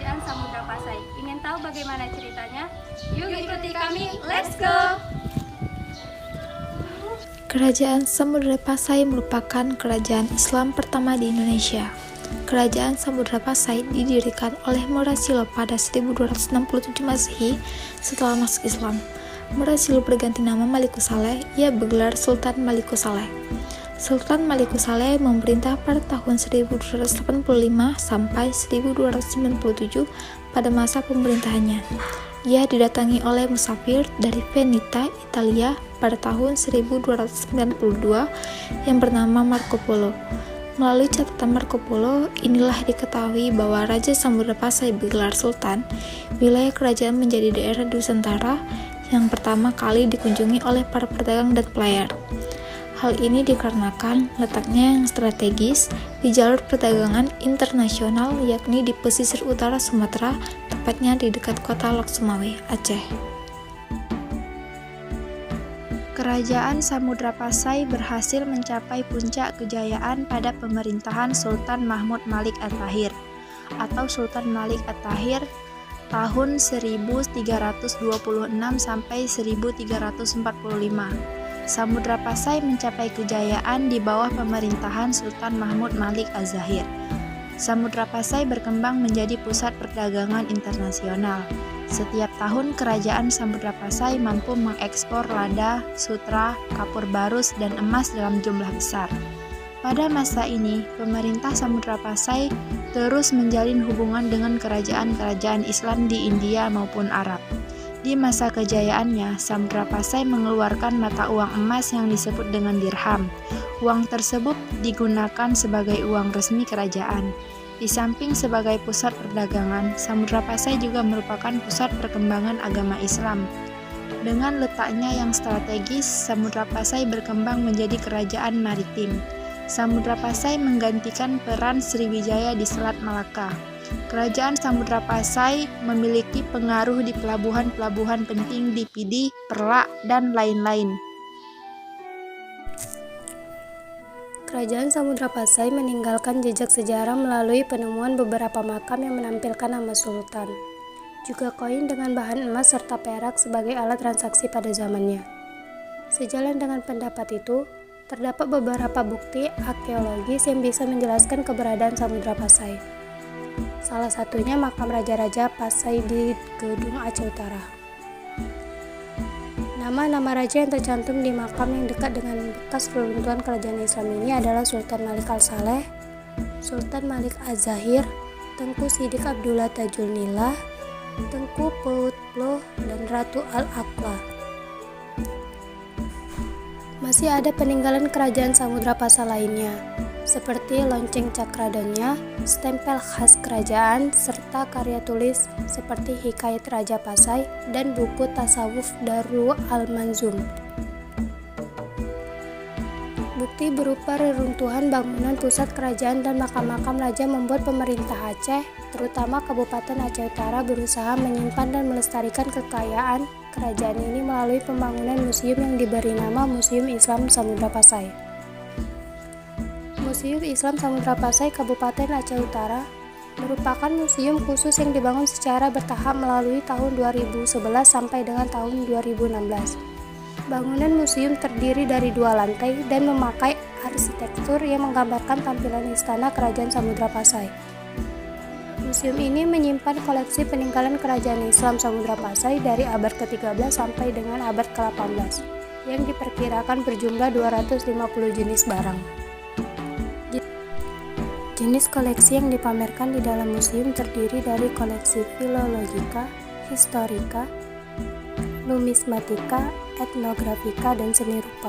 Kerajaan Samudra Pasai. Ingin tahu bagaimana ceritanya? Yuk ikuti kami, let's go! Kerajaan Samudra Pasai merupakan kerajaan Islam pertama di Indonesia. Kerajaan Samudra Pasai didirikan oleh Murasilo pada 1267 Masehi setelah masuk Islam. Murasilo berganti nama Malikussaleh, ia bergelar Sultan Malikussaleh. Sultan Malikussaleh memerintah pada tahun 1285 sampai 1297 pada masa pemerintahannya. Ia didatangi oleh musafir dari Veneta, Italia pada tahun 1292 yang bernama Marco Polo. Melalui catatan Marco Polo, inilah diketahui bahwa Raja Samudra Pasai bergelar Sultan. Wilayah kerajaan menjadi daerah Nusantara yang pertama kali dikunjungi oleh para pedagang dan pelayar. Hal ini dikarenakan letaknya yang strategis di jalur perdagangan internasional, yakni di pesisir utara Sumatera, tepatnya di dekat kota Lok Sumawe, Aceh. Kerajaan Samudra Pasai berhasil mencapai puncak kejayaan pada pemerintahan Sultan Mahmud Malik At-Tahir atau Sultan Malik At-Tahir tahun 1326 sampai 1345. Samudra Pasai mencapai kejayaan di bawah pemerintahan Sultan Mahmud Malik Az-Zahir. Samudra Pasai berkembang menjadi pusat perdagangan internasional. Setiap tahun kerajaan Samudra Pasai mampu mengekspor lada, sutra, kapur barus, dan emas dalam jumlah besar. Pada masa ini, pemerintah Samudra Pasai terus menjalin hubungan dengan kerajaan-kerajaan Islam di India maupun Arab. Di masa kejayaannya, Samudra Pasai mengeluarkan mata uang emas yang disebut dengan dirham. Uang tersebut digunakan sebagai uang resmi kerajaan. Di samping sebagai pusat perdagangan, Samudra Pasai juga merupakan pusat perkembangan agama Islam. Dengan letaknya yang strategis, Samudra Pasai berkembang menjadi kerajaan maritim. Samudra Pasai menggantikan peran Sriwijaya di Selat Malaka. Kerajaan Samudra Pasai memiliki pengaruh di pelabuhan-pelabuhan penting di Pidi, Perlak, dan lain-lain. Kerajaan Samudra Pasai meninggalkan jejak sejarah melalui penemuan beberapa makam yang menampilkan nama sultan, juga koin dengan bahan emas serta perak sebagai alat transaksi pada zamannya. Sejalan dengan pendapat itu, terdapat beberapa bukti arkeologis yang bisa menjelaskan keberadaan Samudra Pasai. Salah satunya makam Raja-Raja Pasai di Gedung Aceh Utara. Nama-nama raja yang tercantum di makam yang dekat dengan bekas reruntuhan kerajaan Islam ini adalah Sultan Malik Al-Saleh, Sultan Malik Az-Zahir, Tengku Sidik Abdullah Tajul Nila, Tengku Poutplo, dan Ratu Al-Aqla. Masih ada peninggalan kerajaan Samudra Pasai lainnya, seperti lonceng Cakradonya, stempel khas kerajaan, serta karya tulis seperti Hikayat Raja Pasai dan buku tasawuf Darul Al-Manzum. Bukti berupa reruntuhan bangunan pusat kerajaan dan makam-makam raja membuat pemerintah Aceh, terutama Kabupaten Aceh Utara, berusaha menyimpan dan melestarikan kekayaan kerajaan ini melalui pembangunan museum yang diberi nama Museum Islam Samudra Pasai. Museum Islam Samudra Pasai Kabupaten Aceh Utara merupakan museum khusus yang dibangun secara bertahap melalui tahun 2011 sampai dengan tahun 2016. Bangunan museum terdiri dari 2 lantai dan memakai arsitektur yang menggambarkan tampilan istana kerajaan Samudra Pasai. Museum ini menyimpan koleksi peninggalan kerajaan Islam Samudra Pasai dari abad ke-13 sampai dengan abad ke-18 yang diperkirakan berjumlah 250 jenis barang. Jenis koleksi yang dipamerkan di dalam museum terdiri dari koleksi filologika, historika, numismatika, etnografika, dan seni rupa.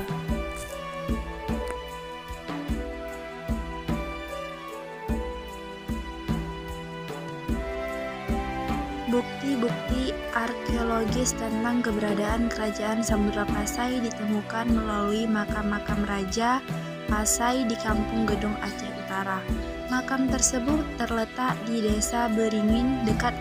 Bukti-bukti arkeologis tentang keberadaan kerajaan Samudra Pasai ditemukan melalui makam-makam raja Pasai di Kampung Gedung Aceh Utara. Makam tersebut terletak di Desa Beringin dekat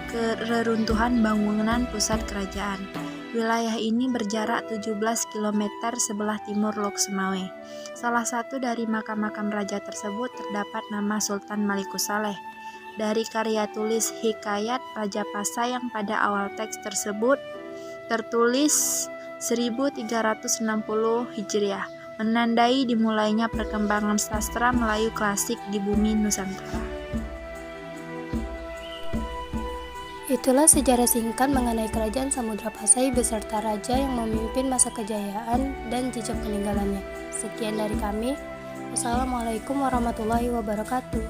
reruntuhan bangunan pusat kerajaan. Wilayah ini berjarak 17 km sebelah timur Lok Sumawe. Salah satu dari makam-makam raja tersebut terdapat nama Sultan Malikussaleh. dari karya tulis Hikayat Raja Pasai yang pada awal teks tersebut tertulis 1360 Hijriah, menandai dimulainya perkembangan sastra Melayu klasik di bumi Nusantara. Itulah sejarah singkat mengenai Kerajaan Samudra Pasai beserta raja yang memimpin masa kejayaan dan jejak peninggalannya. Sekian dari kami. Wassalamualaikum warahmatullahi wabarakatuh.